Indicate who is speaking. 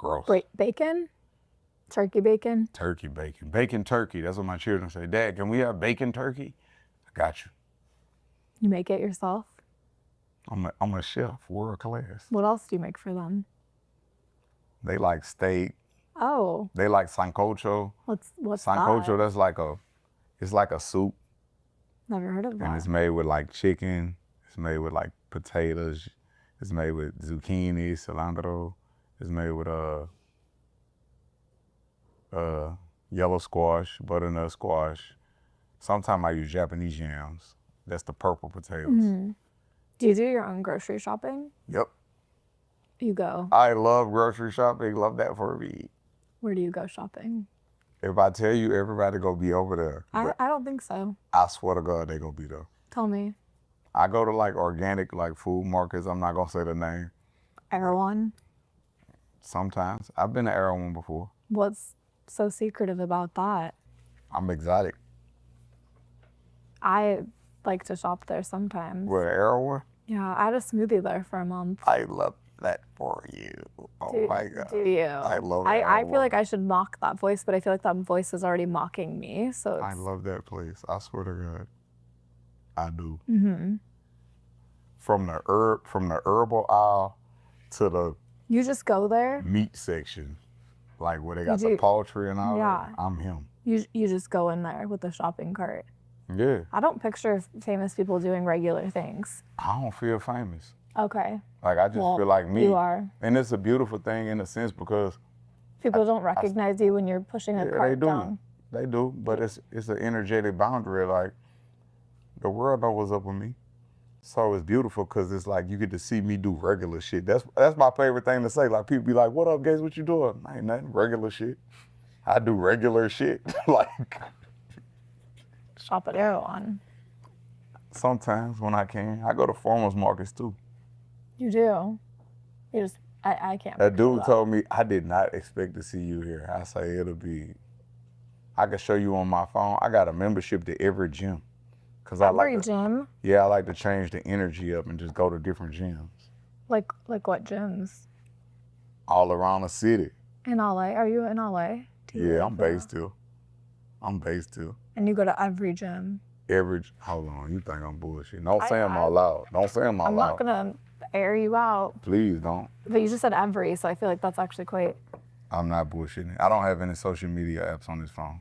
Speaker 1: Gross.
Speaker 2: Bacon? Turkey bacon?
Speaker 1: Turkey bacon. Bacon turkey. That's what my children say. Dad, can we have bacon turkey? I got you.
Speaker 2: You make it yourself?
Speaker 1: I'm a chef, world class.
Speaker 2: What else do you make for them?
Speaker 1: They like steak.
Speaker 2: Oh.
Speaker 1: They like Sancocho.
Speaker 2: What's
Speaker 1: Sancocho,
Speaker 2: that?
Speaker 1: that's like a soup.
Speaker 2: Never heard of that.
Speaker 1: And it's made with like chicken. It's made with like potatoes. It's made with zucchini, cilantro. It's made with yellow squash, butternut squash. Sometimes I use Japanese yams. That's the purple potatoes.
Speaker 2: Mm-hmm. Do you do your own grocery shopping?
Speaker 1: Yep.
Speaker 2: You go.
Speaker 1: I love grocery shopping. Love that for me.
Speaker 2: Where do you go shopping?
Speaker 1: If I tell you, everybody gonna be over there.
Speaker 2: I don't think so.
Speaker 1: I swear to God, they gonna be there.
Speaker 2: Tell me.
Speaker 1: I go to like organic, like food markets. I'm not gonna say the name.
Speaker 2: Erewhon?
Speaker 1: Sometimes. I've been to Erewhon before.
Speaker 2: What's so secretive about that?
Speaker 1: I'm exotic.
Speaker 2: I like to shop there sometimes.
Speaker 1: Where, Erewhon?
Speaker 2: Yeah, I had a smoothie there for a month.
Speaker 1: I love that for you. Oh my God.
Speaker 2: Do you?
Speaker 1: I love
Speaker 2: I feel like I should mock that voice, but I feel like that voice is already mocking me. So
Speaker 1: I love that place. I swear to God. I do.
Speaker 2: Mm-hmm.
Speaker 1: From the herbal aisle to the
Speaker 2: You just go there?
Speaker 1: meat section. Like where they got
Speaker 2: You
Speaker 1: the
Speaker 2: do.
Speaker 1: poultry and all
Speaker 2: Yeah.
Speaker 1: that. I'm him.
Speaker 2: You just go in there with the shopping cart.
Speaker 1: Yeah.
Speaker 2: I don't picture famous people doing regular things.
Speaker 1: I don't feel famous.
Speaker 2: Okay.
Speaker 1: Like I just feel like me.
Speaker 2: You are.
Speaker 1: And it's a beautiful thing in a sense because
Speaker 2: People don't recognize you when you're pushing a cart
Speaker 1: they do.
Speaker 2: down.
Speaker 1: They do, but it's an energetic boundary. Like the world knows what's up with me. So it's beautiful because it's like you get to see me do regular shit. That's my favorite thing to say. Like people be like, "What up, Gates? What you doing?" Ain't nothing. Regular shit. I do regular shit. Like
Speaker 2: Shop at Erewhon.
Speaker 1: sometimes when I can, I go to farmers markets too.
Speaker 2: You do. You just I can't.
Speaker 1: That
Speaker 2: picture
Speaker 1: dude told me I did not expect to see you here. I say it'll be. I can show you on my phone. I got a membership to every gym. Cause
Speaker 2: Every gym?
Speaker 1: Yeah, I like to change the energy up and just go to different gyms.
Speaker 2: Like what gyms?
Speaker 1: All around the city.
Speaker 2: In LA? Are you in LA?
Speaker 1: Yeah, I'm based too.
Speaker 2: And you go to every gym?
Speaker 1: Hold on, you think I'm bullshit. Don't say them out loud. Don't say them out
Speaker 2: I'm
Speaker 1: loud.
Speaker 2: not gonna air you out.
Speaker 1: Please don't.
Speaker 2: But you just said every, so I feel like that's actually quite.
Speaker 1: I'm not bullshitting. I don't have any social media apps on this phone.